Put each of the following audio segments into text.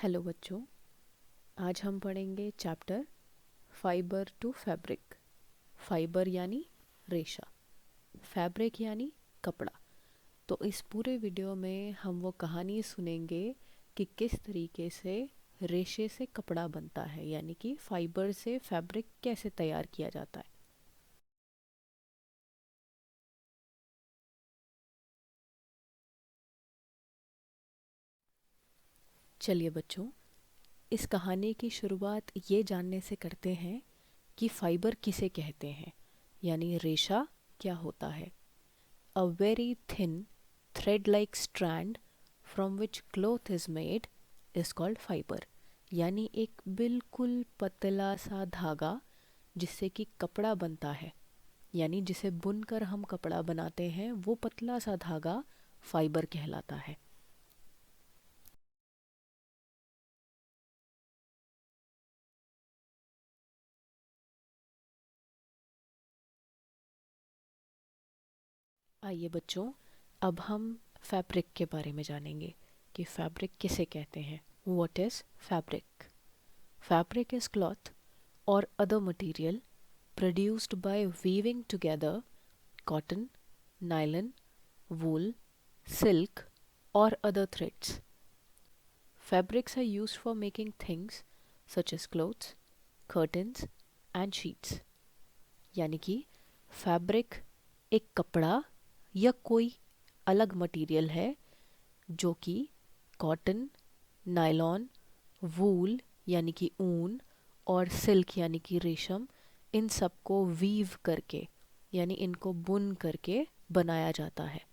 Hello बच्चों, आज हम पढ़ेंगे chapter fibre to fabric. Fibre यानी रेशा, फैब्रिक यानी कपड़ा। तो इस पूरे वीडियो में हम वो कहानी सुनेंगे कि किस तरीके से रेशे से कपड़ा बनता है, यानी कि फाइबर से फैब्रिक कैसे तैयार किया जाता है। चलिए बच्चों, इस कहानी की शुरुआत ये जानने से करते हैं कि फाइबर किसे कहते हैं, यानी रेशा क्या होता है। A very thin thread-like strand from which cloth is made is called fiber। यानी एक बिल्कुल पतला सा धागा जिससे कि कपड़ा बनता है, यानी जिसे बुनकर हम कपड़ा बनाते हैं, वो पतला सा धागा फाइबर कहलाता है। आइए बच्चों, अब हम फैब्रिक के बारे में जानेंगे कि फैब्रिक किसे कहते हैं। What is fabric? Fabric is cloth or other material produced by weaving together cotton, nylon, wool, silk, or other threads. Fabrics are used for making things such as clothes, curtains, and sheets. यानी कि fabric एक कपड़ा या कोई अलग material है जो कि कॉटन, नायलॉन, वूल यानी कि ऊन और सिल्क यानी कि रेशम, इन सबको वीव करके यानी इनको बुन करके बनाया जाता है।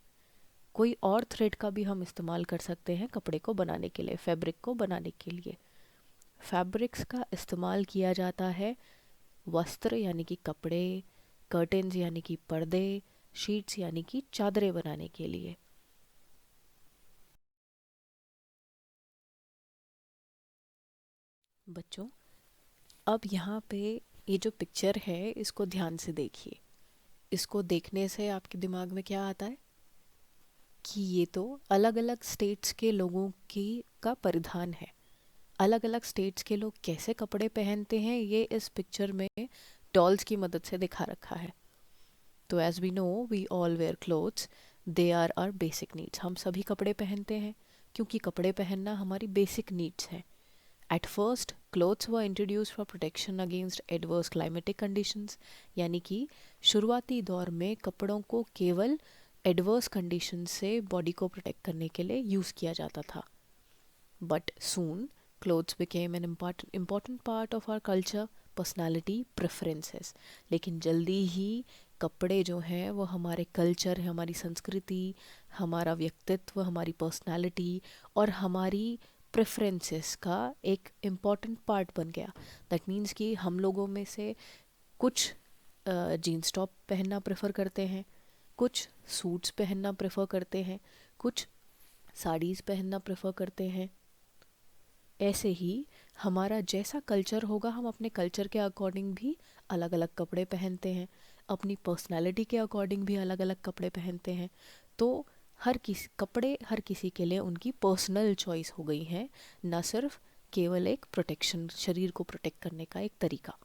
कोई और थ्रेड का भी हम इस्तेमाल कर सकते हैं कपड़े को बनाने के लिए, फैब्रिक को बनाने के लिए। फैब्रिक्स का इस्तेमाल किया जाता है वस्त्र यानी कि कपड़े, कर्टेन्स यानी कि पर्दे, शीट्स यानी कि चादरें बनाने के लिए। बच्चों, अब यहाँ पे ये जो पिक्चर है इसको ध्यान से देखिए। इसको देखने से आपके दिमाग में क्या आता है कि ये तो अलग अलग स्टेट्स के लोगों की का परिधान है। अलग अलग स्टेट्स के लोग कैसे कपड़े पहनते हैं ये इस पिक्चर में डॉल्स की मदद से दिखा रखा है। तो as we know we all wear clothes, they are are basic needs. हम सभी कपड़े पहनते हैं क्योंकि कपड़े पहनना हमारी बेसिक नीड्स हैं। At first clothes were introduced for protection against adverse climatic conditions, यानी कि शुरुआती दौर में कपड़ों को केवल एडवर्स कंडीशन से बॉडी को प्रोटेक्ट करने के लिए यूज़ किया जाता था। But soon clothes became an important part of our culture, personality, preferences। लेकिन जल्दी ही कपड़े जो हैं वो हमारे कल्चर, हमारी संस्कृति, हमारा व्यक्तित्व, हमारी पर्सनालिटी और हमारी प्रेफरेंसेस का एक इम्पॉर्टेंट पार्ट बन गया। दैट मीन्स कि हम लोगों में से कुछ जीन्स टॉप पहनना प्रेफर करते हैं, कुछ सूट्स पहनना प्रेफर करते हैं, कुछ साड़ीज़ पहनना प्रेफर करते हैं। ऐसे ही हमारा जैसा कल्चर होगा हम अपने कल्चर के अकॉर्डिंग भी अलग अलग कपड़े पहनते हैं, अपनी पर्सनालिटी के अकॉर्डिंग भी अलग अलग कपड़े पहनते हैं। तो हर किसी के लिए उनकी पर्सनल चॉइस हो गई है, ना सिर्फ केवल एक प्रोटेक्शन, शरीर को प्रोटेक्ट करने का एक तरीका।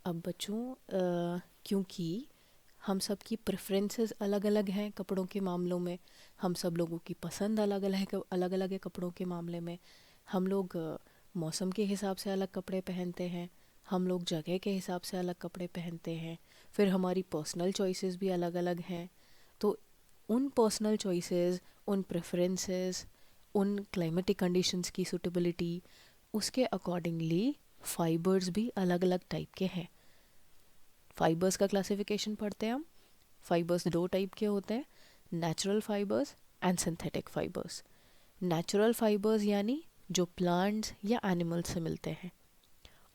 अब बच्चों, क्योंकि हम सब की प्रेफरेंसेस अलग अलग हैं कपड़ों के मामलों में, हम सब लोगों की पसंद अलग अलग है कपड़ों के मामले में। हम लोग मौसम के हिसाब से अलग कपड़े पहनते हैं, हम लोग जगह के हिसाब से अलग कपड़े पहनते हैं, फिर हमारी पर्सनल चॉइसेस भी अलग अलग हैं। तो उन पर्सनल चॉइसेस, उन प्रेफरेंसेस, उन क्लाइमेटिक कंडीशंस की सूटेबिलिटी, उसके अकॉर्डिंगली फाइबर्स भी अलग अलग टाइप के हैं। फाइबर्स का क्लासिफिकेशन पढ़ते हैं हम। फाइबर्स दो टाइप के होते हैं, natural fibres and synthetic fibres. Natural fibres यानी जो प्लांट्स या एनिमल्स से मिलते हैं,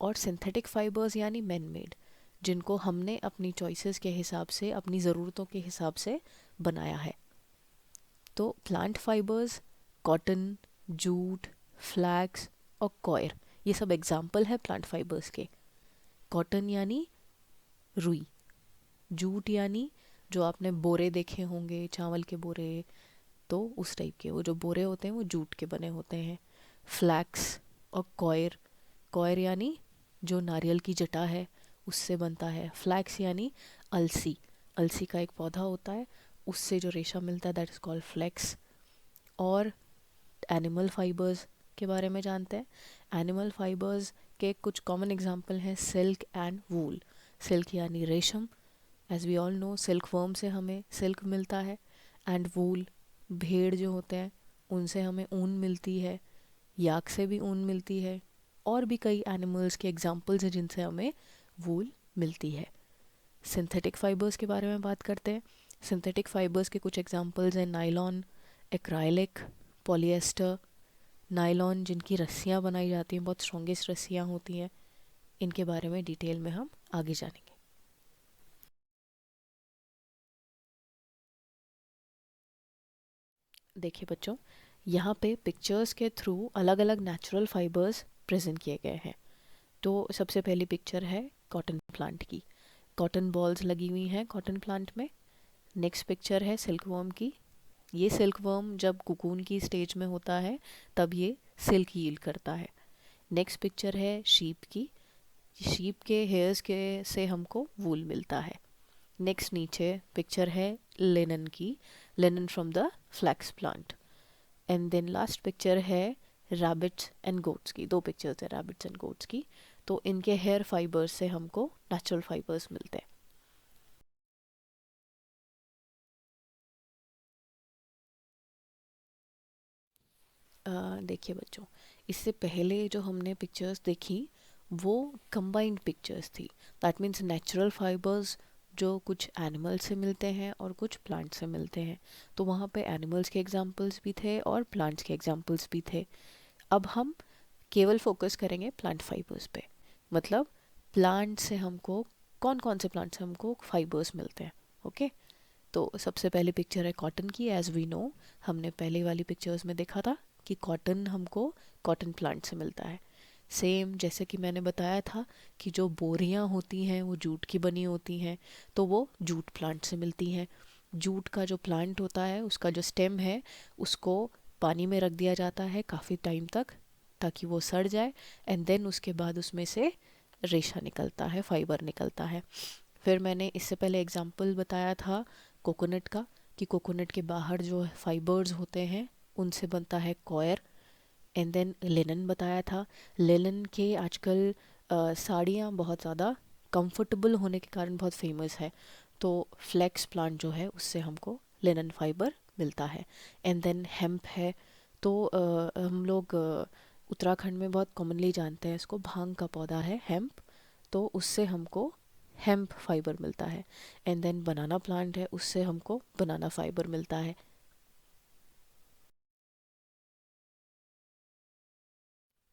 और सिंथेटिक फाइबर्स यानी मैन मेड, जिनको हमने अपनी चॉइसेस के हिसाब से, अपनी ज़रूरतों के हिसाब से बनाया है। तो plant fibres cotton, jute, flax और कॉयर, ये सब एग्जाम्पल है प्लांट फाइबर्स के। कॉटन यानी रुई, जूट यानी जो आपने बोरे देखे होंगे, चावल के बोरे, तो उस टाइप के वो जो बोरे होते हैं वो जूट के बने होते हैं। फ्लैक्स और कॉयर, कॉयर यानी जो नारियल की जटा है उससे बनता है। फ्लैक्स यानी अलसी, अलसी का एक पौधा होता है, उससे जो रेशा मिलता है दैट इज़ कॉल्ड फ्लैक्स। और एनिमल फाइबर्स के बारे में जानते हैं। एनिमल फाइबर्स के कुछ कॉमन एग्जांपल हैं सिल्क एंड वूल। सिल्क यानी रेशम, as we all know silk worm से हमें सिल्क मिलता है। एंड वूल, भेड़ जो होते हैं उनसे हमें ऊन मिलती है, याक से भी ऊन मिलती है। और भी कई एनिमल्स के एग्जांपल्स हैं जिनसे हमें वूल मिलती है। सिंथेटिक फाइबर्स के बारे में बात करते हैं। सिंथेटिक फाइबर्स के कुछ एग्जांपल्स हैं नायलॉन, एक्राइलिक, पॉलिएस्टर। नायलॉन जिनकी रस्सियाँ बनाई जाती हैं, बहुत स्ट्रॉन्गेस्ट रस्सियाँ होती हैं, इनके बारे में डिटेल में हम आगे जानेंगे। देखिए बच्चों, यहाँ पे पिक्चर्स के थ्रू अलग अलग नेचुरल फाइबर्स प्रेजेंट किए गए हैं। तो सबसे पहली पिक्चर है कॉटन प्लांट की, कॉटन बॉल्स लगी हुई हैं कॉटन प्लांट में। नेक्स्ट पिक्चर है सिल्क वर्म की। ये सिल्क वर्म जब कुकून की स्टेज में होता है तब ये सिल्क यील्ड करता है। नेक्स्ट पिक्चर है शीप की, शीप के हेयर्स के से हमको वूल मिलता है। नेक्स्ट नीचे पिक्चर है लिनन की, linen from the flax plant. And then last picture है रैबिट्स एंड गोट्स की, दो पिक्चर्स है रैबिट्स एंड गोट्स की। तो इनके हेयर फाइबर्स से हमको नेचुरल फाइबर्स मिलते हैं। देखिए बच्चों, इससे पहले जो हमने पिक्चर्स देखी वो कंबाइंड पिक्चर्स थी। दैट मीन्स नेचुरल फाइबर्स जो कुछ एनिमल से मिलते हैं और कुछ प्लांट से मिलते हैं। तो वहाँ पे एनिमल्स के एग्जांपल्स भी थे और प्लांट्स के एग्जांपल्स भी थे। अब हम केवल फोकस करेंगे प्लांट फाइबर्स पे। मतलब प्लांट से हमको कौन कौन से प्लांट से हमको फाइबर्स मिलते हैं। ओके, तो सबसे पहली पिक्चर है कॉटन की। एज वी नो, हमने पहले वाली पिक्चर्स में देखा था कि कॉटन हमको कॉटन प्लांट से मिलता है। सेम जैसे कि मैंने बताया था कि जो बोरियां होती हैं वो जूट की बनी होती हैं, तो वो जूट प्लांट से मिलती हैं। जूट का जो प्लांट होता है उसका जो स्टेम है उसको पानी में रख दिया जाता है काफ़ी टाइम तक ताकि वो सड़ जाए। एंड देन उसके बाद उसमें से रेशा निकलता है, फाइबर निकलता है। फिर मैंने इससे पहले एग्जाम्पल बताया था कोकोनट का, कि कोकोनट के बाहर जो फाइबर्स होते हैं उनसे बनता है कॉयर। एंड देन लिनन बताया था। लिनन के आजकल साड़ियाँ बहुत ज़्यादा कंफर्टेबल होने के कारण बहुत फेमस है। तो फ्लेक्स प्लांट जो है उससे हमको लिनन फाइबर मिलता है। एंड देन हेम्प है। तो हम लोग उत्तराखंड में बहुत कॉमनली जानते हैं इसको, भांग का पौधा है हेम्प, तो उससे हमको हेम्प फाइबर मिलता है। एंड देन बनाना प्लांट है, उससे हमको बनाना फाइबर मिलता है।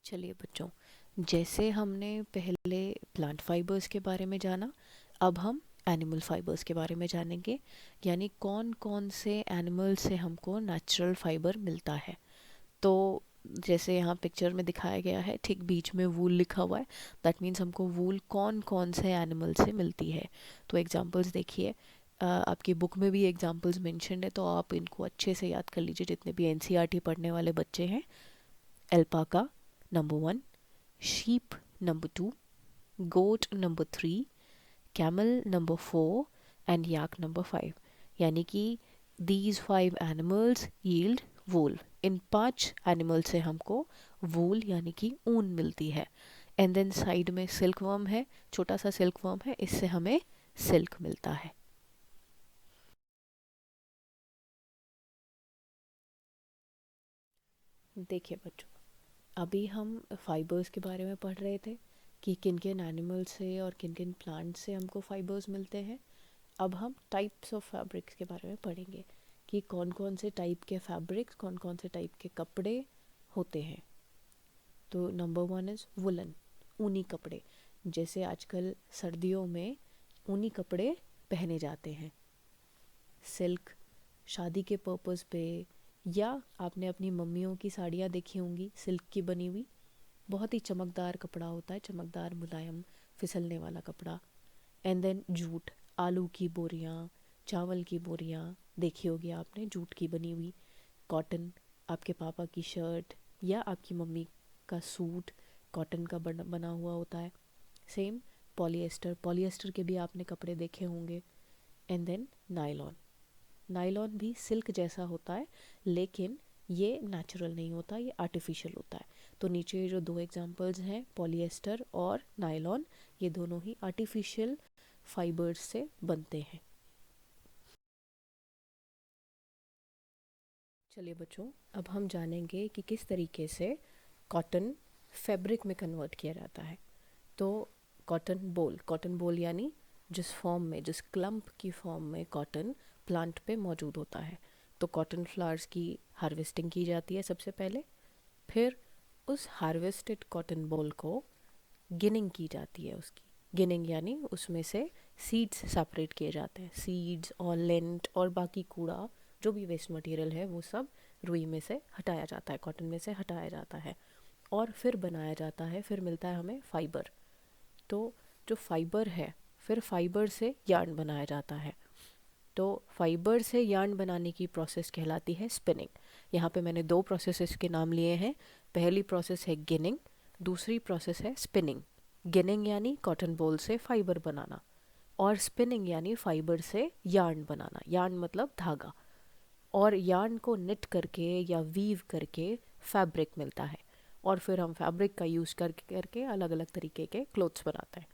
चलिए बच्चों, जैसे हमने पहले प्लांट फाइबर्स के बारे में जाना, अब हम एनिमल फाइबर्स के बारे में जानेंगे। यानी कौन कौन से एनिमल से हमको नेचुरल फाइबर मिलता है। तो जैसे यहाँ पिक्चर में दिखाया गया है, ठीक बीच में वूल लिखा हुआ है। दैट मीन्स हमको वूल कौन कौन से एनिमल से मिलती है। तो एग्जांपल्स देखिए, आपकी बुक में भी एग्जांपल्स मेंशन्ड है, तो आप इनको अच्छे से याद कर लीजिए जितने भी एनसीईआरटी पढ़ने वाले बच्चे हैं। Alpaca number 1, sheep number 2, goat number 3, camel number 4 and yak number 5। यानी कि these 5 animals yield wool। In 5 animal से हमको वूल यानी कि ऊन मिलती है। एंड देन साइड में सिल्क वर्म है, छोटा सा सिल्क वर्म है, इससे हमें सिल्क मिलता है। देखिए बच्चों, अभी हम फाइबर्स के बारे में पढ़ रहे थे कि किन किन एनिमल से और किन किन प्लांट से हमको फाइबर्स मिलते हैं। अब हम टाइप्स ऑफ फैब्रिक्स के बारे में पढ़ेंगे कि कौन कौन से टाइप के फैब्रिक्स, कौन कौन से टाइप के कपड़े होते हैं। तो नंबर 1 इज़ वुलन, ऊनी कपड़े। जैसे आजकल सर्दियों में ऊनी कपड़े पहने जाते हैं। सिल्क, शादी के पर्पस पे, या आपने अपनी मम्मियों की साड़ियाँ देखी होंगी सिल्क की बनी हुई, बहुत ही चमकदार कपड़ा होता है, चमकदार मुलायम फिसलने वाला कपड़ा। एंड देन जूट, आलू की बोरियाँ, चावल की बोरियाँ देखी होगी आपने, जूट की बनी हुई। कॉटन, आपके पापा की शर्ट या आपकी मम्मी का सूट कॉटन का बना हुआ होता है। सेम पॉलिएस्टर, पॉलिएस्टर के भी आपने कपड़े देखे होंगे। एंड देन नायलॉन, नायलॉन भी सिल्क जैसा होता है लेकिन ये नेचुरल नहीं होता, ये आर्टिफिशियल होता है। तो नीचे जो दो एग्जांपल्स हैं, पॉलिएस्टर और नायलॉन, ये दोनों ही आर्टिफिशियल फाइबर्स से बनते हैं। चलिए बच्चों, अब हम जानेंगे कि किस तरीके से कॉटन फैब्रिक में कन्वर्ट किया जाता है। तो कॉटन बोल यानी जिस फॉर्म में, जिस क्लम्प की फॉर्म में कॉटन प्लांट पे मौजूद होता है। तो कॉटन फ्लावर्स की हार्वेस्टिंग की जाती है सबसे पहले, फिर उस हार्वेस्टेड कॉटन बॉल को गिनिंग की जाती है। उसकी गिनिंग यानी उसमें से सीड्स सेपरेट किए जाते हैं। सीड्स और लेंट और बाकी कूड़ा जो भी वेस्ट मटेरियल है वो सब रुई में से हटाया जाता है, कॉटन में से हटाया जाता है और फिर बनाया जाता है। फिर मिलता है हमें फाइबर। तो जो फाइबर है, फिर फाइबर से यार्न बनाया जाता है। तो फाइबर से यार्न बनाने की प्रोसेस कहलाती है स्पिनिंग। यहाँ पे मैंने दो प्रोसेसेस के नाम लिए हैं। पहली प्रोसेस है गिनिंग, दूसरी प्रोसेस है स्पिनिंग। गिनिंग यानी कॉटन बॉल से फाइबर बनाना और स्पिनिंग यानी फाइबर से यार्न बनाना। यार्न मतलब धागा। और यार्न को निट करके या वीव करके फैब्रिक मिलता है और फिर हम फैब्रिक का यूज़ करके करके अलग अलग तरीके के क्लोथ्स बनाते हैं।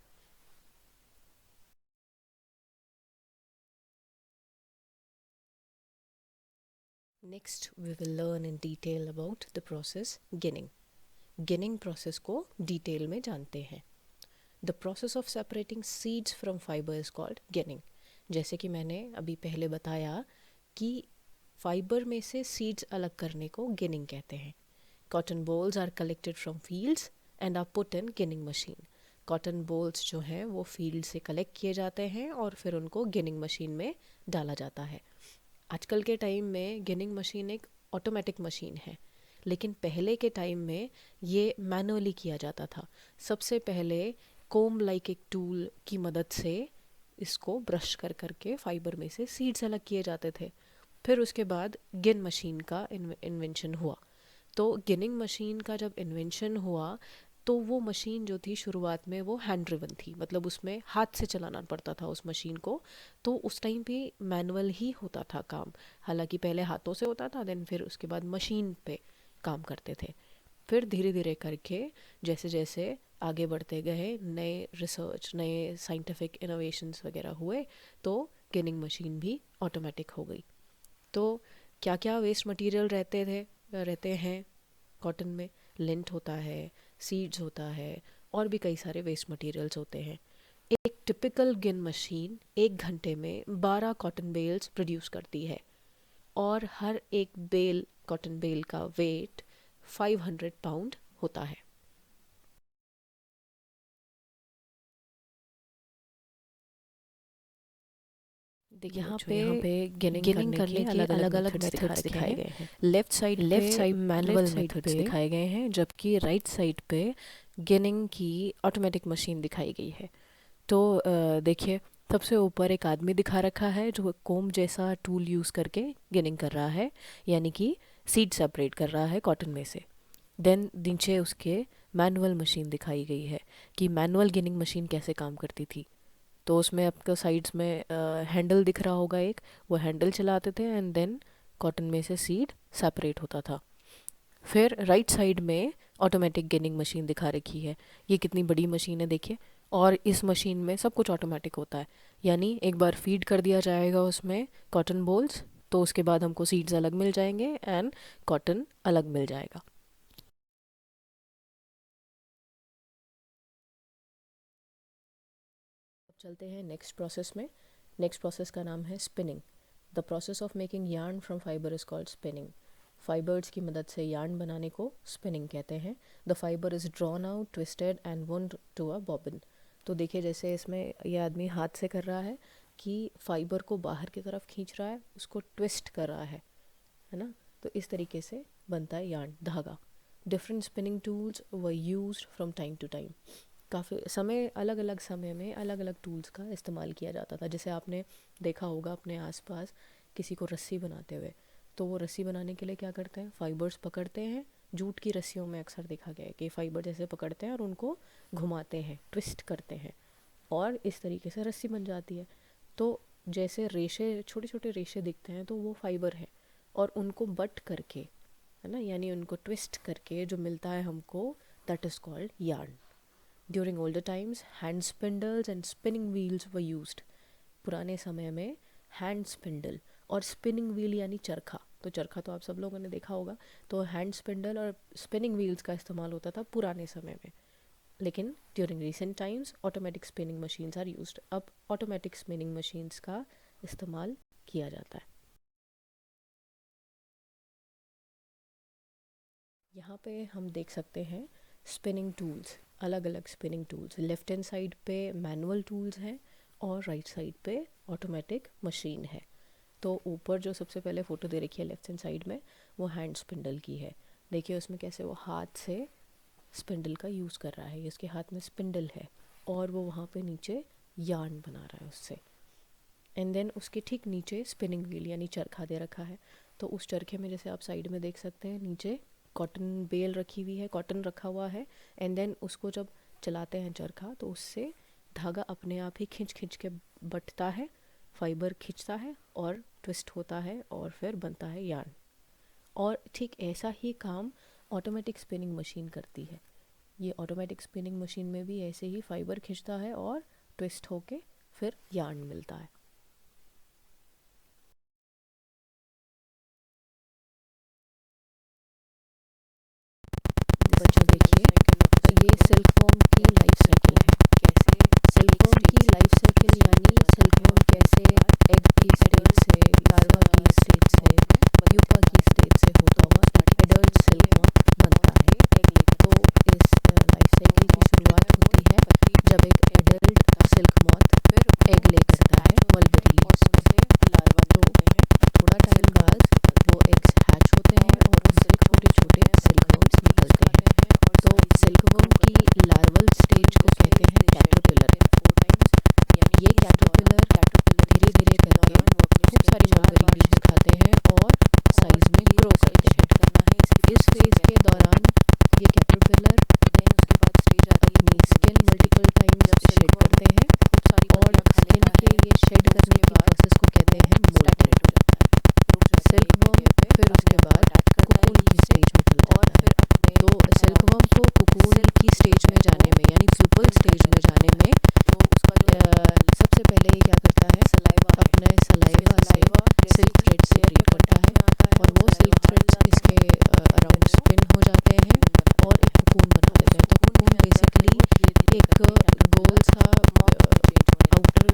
Next we will learn in detail about the process ginning. Ginning process को डिटेल में जानते हैं। The process of separating seeds from fibre is called ginning. जैसे कि मैंने अभी पहले बताया कि फाइबर में से सीड्स अलग करने को गिनिंग कहते हैं। Cotton balls are collected from fields and are put in ginning machine. Cotton balls जो हैं वो फील्ड से कलेक्ट किए जाते हैं और फिर उनको गिनिंग मशीन में डाला जाता है। आजकल के टाइम में गिनिंग मशीन एक ऑटोमेटिक मशीन है, लेकिन पहले के टाइम में ये मैनुअली किया जाता था। सबसे पहले कोम लाइक एक टूल की मदद से इसको ब्रश कर करके फाइबर में से सीड्स अलग किए जाते थे। फिर उसके बाद गिन मशीन का इन्वेंशन हुआ। तो गिनिंग मशीन का जब इन्वेंशन हुआ तो वो मशीन जो थी शुरुआत में वो हैंड ड्रिवन थी, मतलब उसमें हाथ से चलाना पड़ता था उस मशीन को। तो उस टाइम पे मैनुअल ही होता था काम। हालांकि पहले हाथों से होता था, देन फिर उसके बाद मशीन पे काम करते थे। फिर धीरे धीरे करके जैसे जैसे आगे बढ़ते गए, नए रिसर्च, नए साइंटिफिक इनोवेशंस वगैरह हुए, तो गिनिंग मशीन भी ऑटोमेटिक हो गई। तो क्या क्या वेस्ट मटेरियल रहते हैं कॉटन में? लिंट होता है, सीड्स होता है और भी कई सारे वेस्ट मटेरियल्स होते हैं। एक टिपिकल गिन मशीन 1 घंटे में 12 कॉटन बेल्स प्रोड्यूस करती है और हर एक बेल, कॉटन बेल का वेट 500 पाउंड होता है। देखिए यहाँ बच्चों, पे यहाँ पे गिनिंग करने के अलग अलग अलग अलग मेथड्स मेथड्स दिखाए दिखाए गए गए हैं। हैं। Left side left manual side methods पे दिखाए गए हैं, जबकि राइट साइड पे गिनिंग की ऑटोमेटिक मशीन दिखाई गई है। तो देखिए, सबसे ऊपर एक आदमी दिखा रखा है जो कोम जैसा टूल यूज़ करके गिनिंग कर रहा है, यानी कि सीड सेपरेट कर रहा है कॉटन में से। देन नीचे उसके मैनुअल मशीन दिखाई गई है कि मैनुअल गिनिंग मशीन कैसे काम करती थी। तो उसमें आपको साइड्स में हैंडल दिख रहा होगा एक, वो हैंडल चलाते थे एंड देन कॉटन में से सीड सेपरेट होता था। फिर राइट साइड में ऑटोमेटिक गिनिंग मशीन दिखा रखी है। ये कितनी बड़ी मशीन है देखिए, और इस मशीन में सब कुछ ऑटोमेटिक होता है। यानी एक बार फीड कर दिया जाएगा उसमें कॉटन बॉल्स, तो उसके बाद हमको सीड्स अलग मिल जाएंगे एंड कॉटन अलग मिल जाएगा। अब चलते हैं नेक्स्ट प्रोसेस में। नेक्स्ट प्रोसेस का नाम है spinning. The process of making yarn from fibre is called spinning. Fibres की मदद से यार्न बनाने को स्पिनिंग कहते हैं। The fibre is drawn out, twisted and wound to a bobbin. तो देखिए, जैसे इसमें ये आदमी हाथ से कर रहा है कि फाइबर को बाहर की तरफ खींच रहा है, उसको ट्विस्ट कर रहा है ना। तो इस तरीके से बनता है यार्न, धागा। Different spinning tools were used from time to time. काफ़ी समय, अलग अलग समय में अलग अलग टूल्स का इस्तेमाल किया जाता था। जैसे आपने देखा होगा अपने आसपास किसी को रस्सी बनाते हुए, तो वो रस्सी बनाने के लिए क्या करते हैं, फाइबर्स पकड़ते हैं। जूट की रस्सियों में अक्सर देखा गया है कि फाइबर जैसे पकड़ते हैं और उनको घुमाते हैं, ट्विस्ट करते हैं, और इस तरीके से रस्सी बन जाती है। तो जैसे रेशे, छोटे छोटे रेशे दिखते हैं, तो वो फाइबर है, और उनको बट करके, है ना, यानी उनको ट्विस्ट करके जो मिलता है हमको, that is called yarn. During older times hand spindles and spinning wheels were used. पुराने समय में हैंड स्पिंडल और स्पिनिंग व्हील यानी चरखा, तो चरखा तो आप सब लोगों ने देखा होगा, तो हैंड स्पिंडल और स्पिनिंग व्हील्स का इस्तेमाल होता था पुराने समय में। लेकिन during recent times automatic spinning machines are used. अब ऑटोमेटिक स्पिनिंग मशीन्स का इस्तेमाल किया जाता है। यहाँ पे हम देख सकते हैं स्पिनिंग टूल्स, अलग अलग spinning tools. Left hand side पे मैनुअल टूल्स हैं और राइट साइड पे ऑटोमेटिक मशीन है। तो ऊपर जो सबसे पहले फ़ोटो दे रखी है लेफ्ट हैंड साइड में, वो हैंड स्पिंडल की है। देखिए उसमें कैसे वो हाथ से स्पिंडल का यूज़ कर रहा है, इसके हाथ में स्पिंडल है और वो वहाँ पे नीचे यार्न बना रहा है उससे। एंड देन उसके ठीक नीचे स्पिनिंग व्हील यानी चरखा दे रखा है। तो उस चरखे में जैसे आप साइड में देख सकते हैं, नीचे कॉटन बेल रखी हुई है, कॉटन रखा हुआ है। एंड देन उसको जब चलाते हैं चरखा, तो उससे धागा अपने आप ही खिंच खिंच के बटता है, फाइबर खिंचता है और ट्विस्ट होता है और फिर बनता है यार्न। और ठीक ऐसा ही काम ऑटोमेटिक स्पिनिंग मशीन करती है। ये ऑटोमेटिक स्पिनिंग मशीन में भी ऐसे ही फाइबर खिंचता है और ट्विस्ट होके फिर यार्न मिलता है। बच्चों देखिए, ये सिल्कवॉर्म की लाइफ साइकिल है। सिल्कवॉर्म की लाइफ साइकिल यानी सिल्कवॉर्म कैसे एग की स्टेज से, लार्वा की स्टेज से, प्यूपा की स्टेज से होता हुआ एडल्ट सिल्कवॉर्म बनता है। तो इस लाइफ साइकिल की शुरुआत होती है जब एक एडल्ट सिल्क मॉथ एग ले करता है मलबरी लीव्स में। तो थोड़ा टाइम बाद वो एग्स हैच होते हैं और उनसे छोटे छोटे सिल्कवॉर्म्स निकलते हैं। तो सिल्कवॉर्म की लार्वल स्टेज को कहते हैं कैटरपिलर। ये कैटरपिलर धीरे धीरे करके खूब सारी मलबरी लीव्स खाते हैं और साइज में ग्रो करते हैं। इस फेज के दौरान ये कैटरपिलर अपनी स्किन मल्टीपल टाइम्स शेड करते हैं और स्किन के ये शेड करने की प्रोसेस को कहते हैं मोल्टिंग। सिल्कवॉर्म फिर उसके बाद कोकून की स्टेज में चला जाता है। तो सिल्कवॉर्म को कोकून की स्टेज में जाने में यानी प्यूपल स्टेज में जाने में सबसे पहले ये क्या करता है, अपने सलाइवा से सिल्क थ्रेड से ट्रीट करता है और वो सिल्क थ्रेड्स इसके अराउंड स्पिन हो जाते हैं और एक कोकून बना देते हैं। तो कोकून बेसिकली एक गोल सा आउटर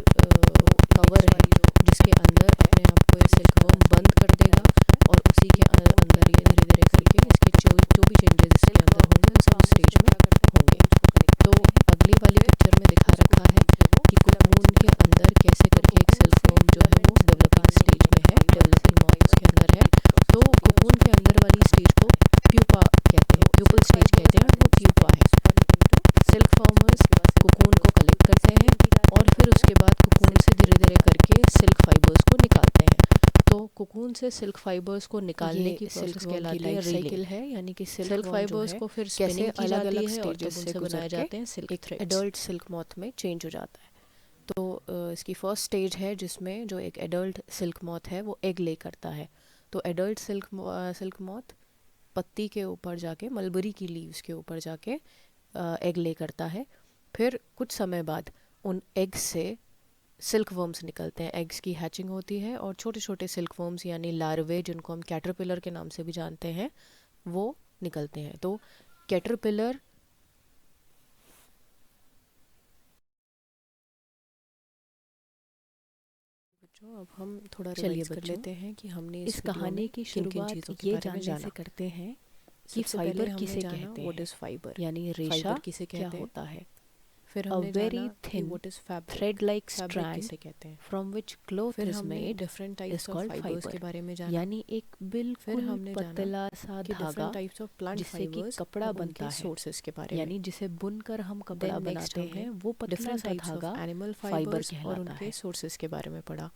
कवर है जिसके अंदर अपने आप को ये सिल्कवॉर्म बंद कर देगा और उसी के अंदर ये धीरे धीरे करके इसके जो भी चेंजेस इसके अंदर होंगे उन सब स्टेज में होंगे। तो अगली वाली पिक्चर में दिखा रखा है कि कोकून के अंदर कैसे करके एक सिल्कवॉर्म जो है वो डेवलपिंग स्टेज में है, डेवलपिंग मॉथ उसके अंदर है। तो कोकून के अंदर वाली स्टेज को प्यूपा कहते हैं, प्यूपल स्टेज कहते हैं, वो प्यूपा है। सिल्क फॉर्मर्स कोकून को कलेक्ट करते हैं और फिर उसके बाद कोकून से धीरे धीरे करके सिल्क फाइबर्स को निकालते हैं। तो कोकून से सिल्क फाइबर्स को निकालने की प्रोसेस कहलाती है साइकिल है, यानी कि सिल्क फाइबर्स को फिर स्पिनिंग की जाती है और जब उनसे बनाए जाते हैं silk threads, adult silk moth में चेंज हो जाता है। तो इसकी फर्स्ट स्टेज है जिसमें जो एक एडल्ट सिल्क मॉथ है वो एग ले करता है। तो एडल्ट सिल्क मॉथ पत्ती के ऊपर जाके, मलबरी की लीव्स के ऊपर जाके एग ले करता है। फिर कुछ समय बाद उन एग्स से सिल्क वर्म्स निकलते हैं, एग्स की हैचिंग होती है और छोटे छोटे सिल्क वर्म्स यानी लार्वे, जिनको हम कैटरपिलर के नाम से भी जानते हैं, वो निकलते हैं। तो कैटरपिलर अब हम थोड़ा चलिए कर लेते हैं कि हमने इस कहानी की शुरुआत ये जानने से करते हैं कि फाइबर किसे कहते हैं, व्हाट इज फाइबर, यानी रेशा किसे क्या होता है। फिर a हमने very जाना कि thin what is fabric, thread-like fabric strand किसे कहते हैं। from which cloth फिर is हमने made different is types of called fibres fiber। के बारे में जाना। यानी एक फिर बिल्कुल हमने जाना पतला सा कि धागा डिफरेंट टाइप्स ऑफ प्लांट जिससे कि फाइबर्स कपड़ा और बनता उनके है, सोर्सेज के बारे में। यानी जिसे बुनकर हम कपड़ा देन नेक्स्ट बनाते हमने हैं, वो पतला डिफरेंट सा टाइप्स ऑफ धागा एनिमल फाइबर फाइबर्स और कहलाता उनके है। सोर्सेज के बारे में पढ़ा।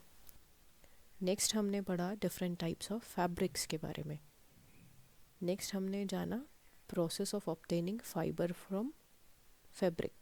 नेक्स्ट हमने पढ़ा डिफरेंट टाइप्स ऑफ फैब्रिक्स के बारे में। नेक्स्ट हमने जाना process of obtaining fibre from fabric.